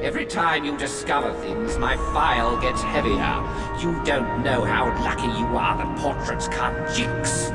Every time you discover things, my file gets heavier. You don't know how lucky you are that portraits can't jinx.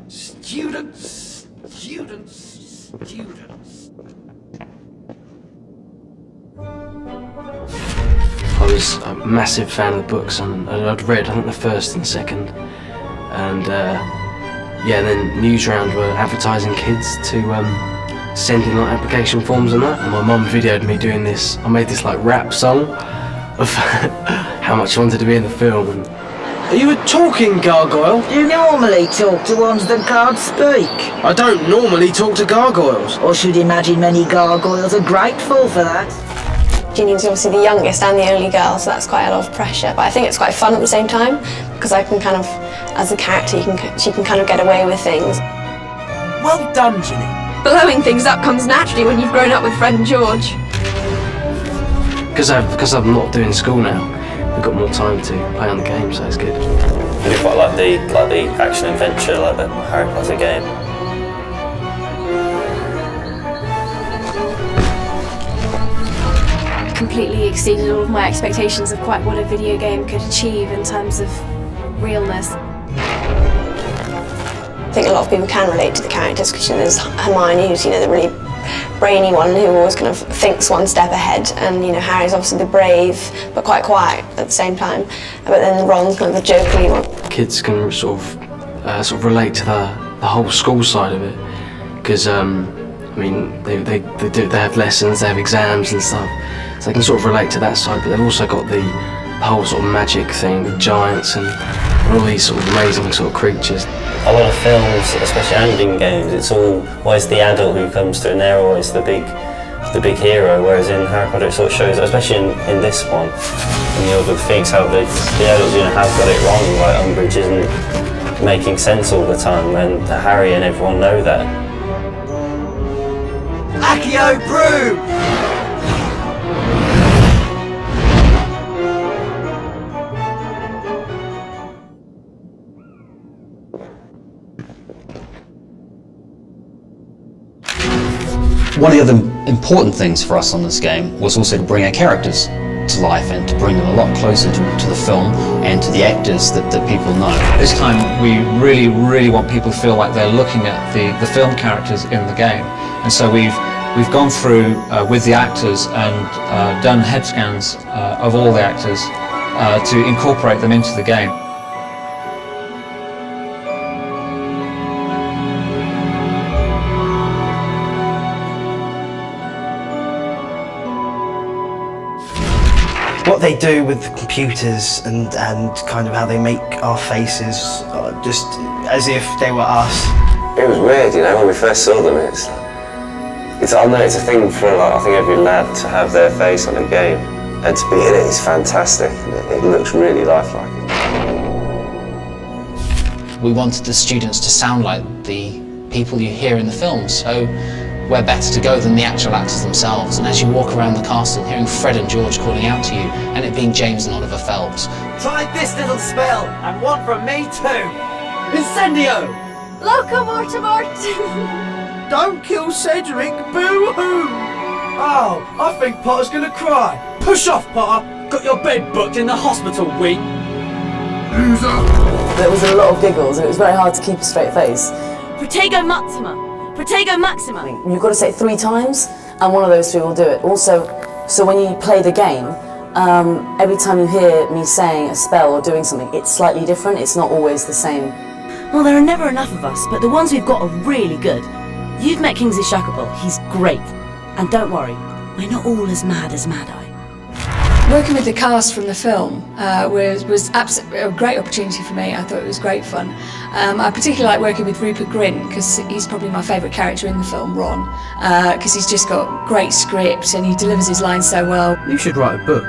Students. I was a massive fan of the books, and I'd read, I think, the first and second, and yeah, and then Newsround were advertising kids to send in like application forms and that, and my mum videoed me doing this. I made this like rap song of how much I wanted to be in the film. And are you a talking gargoyle? Do you normally talk to ones that can't speak? I don't normally talk to gargoyles. Or should imagine many gargoyles are grateful for that. Ginny's obviously the youngest and the only girl, so that's quite a lot of pressure. But I think it's quite fun at the same time, because I can kind of, as a character, she can kind of get away with things. Well done, Ginny. Blowing things up comes naturally when you've grown up with Fred and George. Because I'm not doing school now, we've got more time to play on the game, so it's good. I do quite like the action adventure, like the Harry Potter game. Completely exceeded all of my expectations of quite what a video game could achieve in terms of realness. I think a lot of people can relate to the characters because there's Hermione, who's the really brainy one who always kind of thinks one step ahead, and Harry's obviously the brave but quite quiet at the same time. But then Ron's kind of the jokey one. Kids can sort of relate to the whole school side of it, because I mean they have lessons, they have exams and stuff, so they can sort of relate to that side. But they've also got the whole sort of magic thing with giants and all these sort of amazing sort of creatures. A lot of films, especially and in games, it's always the adult who comes through, and they're always the big hero. Whereas in Harry Potter, it sort of shows, especially in this one, in the Order of the Phoenix, how the adults have got it wrong. Like Umbridge isn't making sense all the time, and Harry and everyone know that. Accio Brew! One of the other important things for us on this game was also to bring our characters to life and to bring them a lot closer to the film and to the actors that people know. This time we really want people to feel like they're looking at the film characters in the game, and so we've gone through with the actors and done head scans of all the actors to incorporate them into the game. What they do with the computers and kind of how they make our faces, just as if they were us. It was weird, when we first saw them. I know it's a thing for I think every lad to have their face on a game, and to be in it is fantastic. It looks really lifelike. We wanted the students to sound like the people you hear in the films, so where better to go than the actual actors themselves. And as you walk around the castle, hearing Fred and George calling out to you, and it being James and Oliver Phelps. Try this little spell, and one from me too. Incendio! Locomortimort! Don't kill Cedric, boo-hoo! Oh, I think Potter's gonna cry. Push off, Potter. Got your bed booked in the hospital, week. There was a lot of giggles, and it was very hard to keep a straight face. Protego Maxima! Protego Maxima! You've got to say it 3 times, and one of those 3 will do it. Also, so when you play the game, every time you hear me saying a spell or doing something, it's slightly different. It's not always the same. Well, there are never enough of us, but the ones we've got are really good. You've met Kingsley Shacklebolt. He's great. And don't worry, we're not all as Mad Eye. Working with the cast from the film was absolutely a great opportunity for me. I thought it was great fun. I particularly like working with Rupert Grint because he's probably my favourite character in the film, Ron, because he's just got great script and he delivers his lines so well. You should write a book.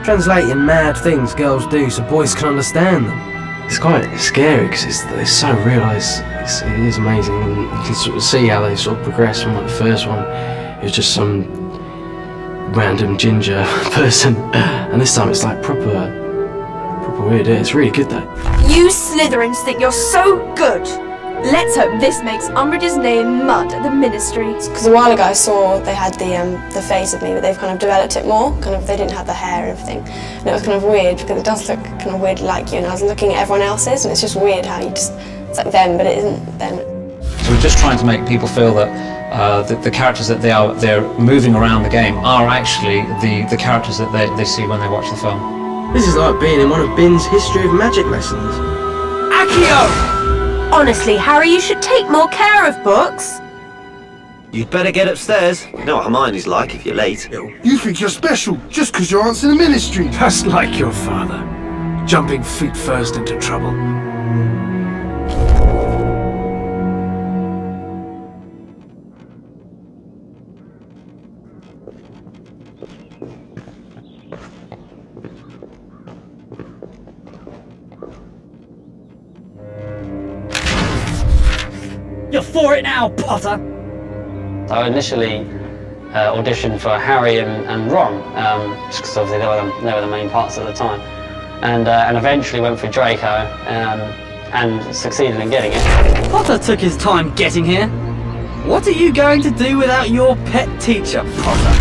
Translating mad things girls do so boys can understand them. It's quite scary because it's so real. It is amazing, and you can sort of see how they sort of progress from the first one. It was just some random ginger person, and this time it's like proper weird. It's really good though. You Slytherins think you're so good. Let's hope this makes Umbridge's name mud at the Ministry. Because a while ago I saw they had the face of me, but they've kind of developed it more. They didn't have the hair and everything, and it was kind of weird because it does look kind of weird like you. And I was looking at everyone else's, and it's just weird how it's like them, but it isn't them. So we're just trying to make people feel that the characters that they're moving around the game are actually the characters that they see when they watch the film. This is like being in one of Bin's History of Magic lessons. Accio! Honestly, Harry, you should take more care of books. You'd better get upstairs. You know what Hermione's like if you're late. You think you're special just because you're answering the Ministry. Just like your father, jumping feet first into trouble. You're for it now, Potter! So initially, audition for Harry and Ron, just because obviously they were the main parts at the time, and eventually went for Draco and succeeded in getting it. Potter took his time getting here. What are you going to do without your pet teacher, Potter?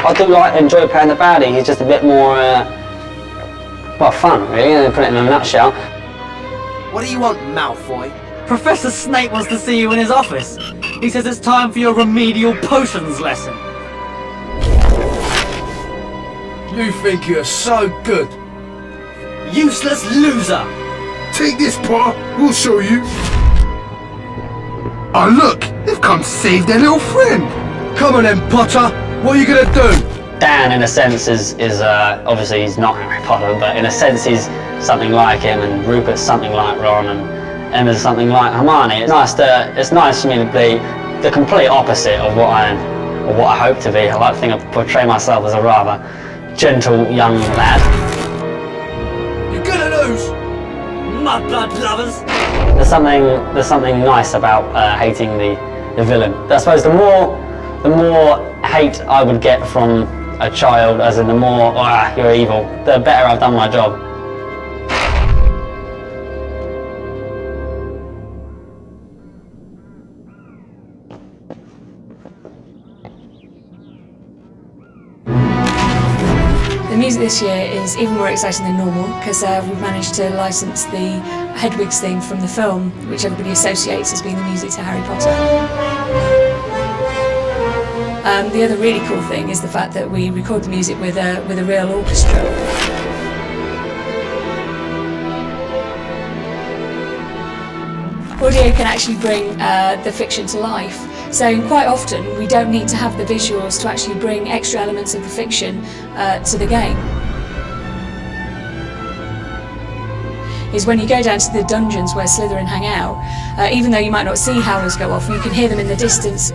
I do enjoy playing the baddie. He's just a bit more, well, fun, really, put it in a nutshell. What do you want, Malfoy? Professor Snape wants to see you in his office. He says it's time for your remedial potions lesson. You think you're so good. Useless loser! Take this, Potter. We'll show you. Oh, look. They've come to save their little friend. Come on then, Potter. What are you gonna do? Dan, in a sense, is obviously he's not Harry Potter, but in a sense he's something like him, and Rupert's something like Ron, and Emma's something like Hermione. It's nice for me to be the complete opposite of what I hope to be. I like to think I portray myself as a rather gentle young lad. You're gonna lose, mudblood lovers. There's something nice about hating the villain. I suppose the more hate I would get from a child, as in the more you're evil, the better I've done my job. The music this year is even more exciting than normal because we've managed to license the Hedwig's theme from the film, which everybody associates as being the music to Harry Potter. The other really cool thing is the fact that we record the music with a real orchestra. Audio can actually bring the fiction to life. So quite often we don't need to have the visuals to actually bring extra elements of the fiction to the game. Is when you go down to the dungeons where Slytherin hang out, even though you might not see howlers go off, you can hear them in the distance.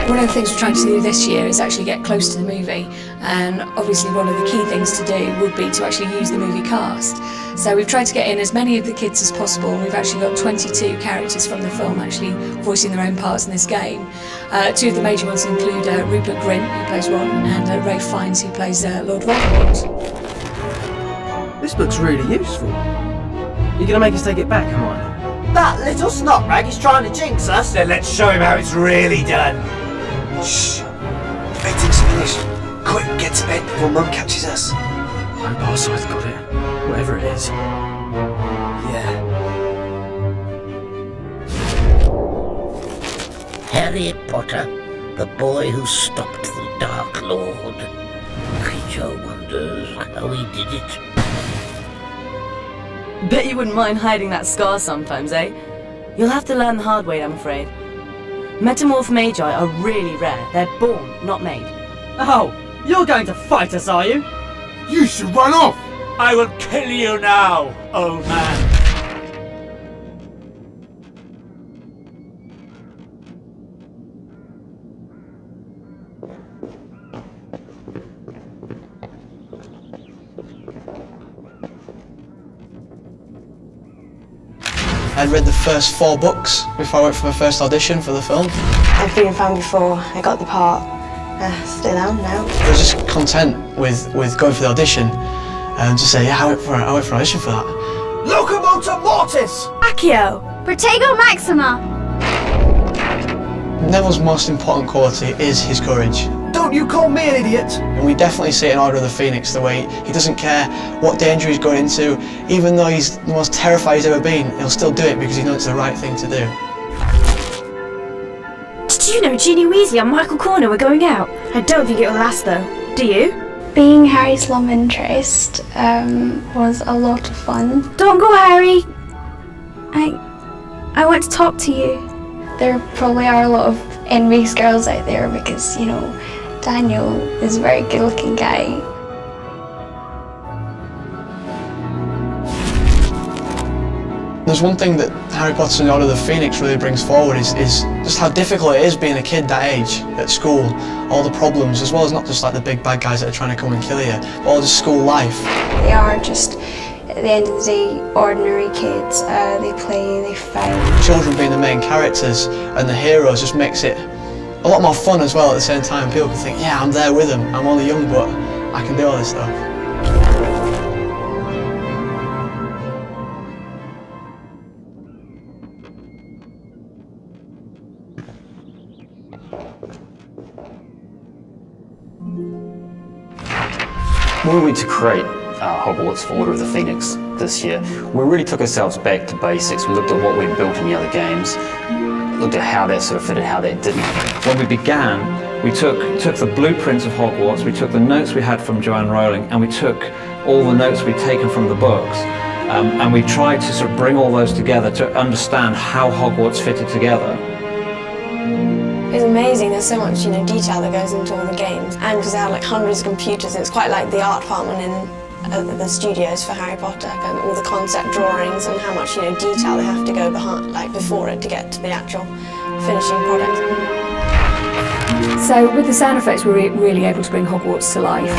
One of the things we're trying to do this year is actually get close to the movie, and obviously one of the key things to do would be to actually use the movie cast. So we've tried to get in as many of the kids as possible, and we've actually got 22 characters from the film actually voicing their own parts in this game. Two of the major ones include Rupert Grint, who plays Ron, and Ralph Fiennes, who plays Lord Voldemort. This book's really useful. You gonna make us take it back, Hermione? That little snot rag is trying to jinx us. Then let's show him how it's really done. Shh. Meeting's finished. Quick, get to bed before Mum catches us. I hope our side's got it. Whatever it is. Yeah. Harry Potter, the boy who stopped the Dark Lord. Creature wonders how he did it. Bet you wouldn't mind hiding that scar sometimes, eh? You'll have to learn the hard way, I'm afraid. Metamorph magi are really rare. They're born, not made. Oh, you're going to fight us, are you? You should run off. I will kill you now, old man. I'd read the first 4 books before I went for my first audition for the film. I've been a fan before I got the part. Still am now. I was just content with going for the audition and just say, yeah, I went for an audition for that. Locomotor Mortis! Accio! Protego Maxima! Neville's most important quality is his courage. Don't you call me an idiot! And we definitely see it in Order of the Phoenix, the way he doesn't care what danger he's going into. Even though he's the most terrified he's ever been, he'll still do it because he knows it's the right thing to do. Did you know Ginny Weasley and Michael Corner were going out? I don't think it'll last though. Do you? Being Harry's love interest was a lot of fun. Don't go, Harry! I want to talk to you. There probably are a lot of envious girls out there because, you know, Daniel is a very good looking guy. There's one thing that Harry Potter and the Order of the Phoenix really brings forward is just how difficult it is being a kid that age at school. All the problems, as well as not just like the big bad guys that are trying to come and kill you, but all just school life. They are just, at the end of the day, ordinary kids. They play, they fight. Children being the main characters and the heroes just makes it a lot more fun as well at the same time. People can think, yeah, I'm there with them. I'm only young, but I can do all this stuff. When we went to create Hogwarts for Order of the Phoenix this year, we really took ourselves back to basics. We looked at what we'd built in the other games, looked at how that sort of fitted, how that didn't. When we began, we took the blueprints of Hogwarts, we took the notes we had from Joanne Rowling, and we took all the notes we'd taken from the books, and we tried to sort of bring all those together to understand how Hogwarts fitted together. It's amazing, there's so much detail that goes into all the games, and because they had like hundreds of computers, it's quite like the art department in the studios for Harry Potter, and all the concept drawings and how much detail they have to go behind, like before it, to get to the actual finishing product. So with the sound effects, we're really able to bring Hogwarts to life.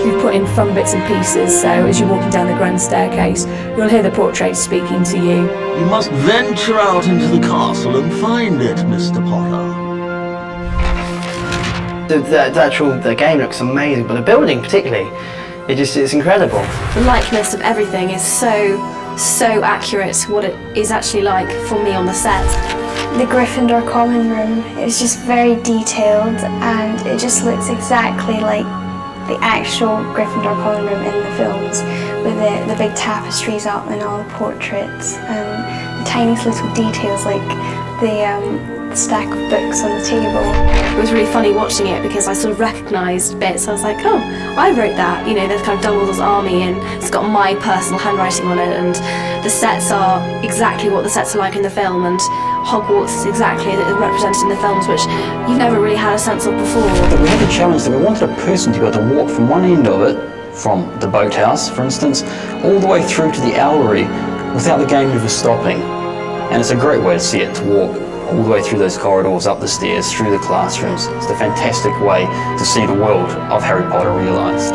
We've put in fun bits and pieces, so as you're walking down the grand staircase, you'll hear the portraits speaking to you. You must venture out into the castle and find it, Mr. Potter. The game looks amazing, but the building particularly, it's incredible. The likeness of everything is so accurate to what it is actually like for me on the set. The Gryffindor common room is just very detailed, and it just looks exactly like the actual Gryffindor common room in the films, with the big tapestries up and all the portraits and the tiniest little details like the stack of books on the table. It was really funny watching it because I sort of recognised bits. I was like, oh, I wrote that. There's kind of Dumbledore's army, and it's got my personal handwriting on it, and the sets are exactly what the sets are like in the film, and Hogwarts is exactly represented in the films, which you've never really had a sense of before. But we had a challenge that we wanted a person to be able to walk from one end of it, from the boathouse, for instance, all the way through to the Owlery without the game ever stopping. And it's a great way to see it, to walk all the way through those corridors, up the stairs, through the classrooms. It's a fantastic way to see the world of Harry Potter realised.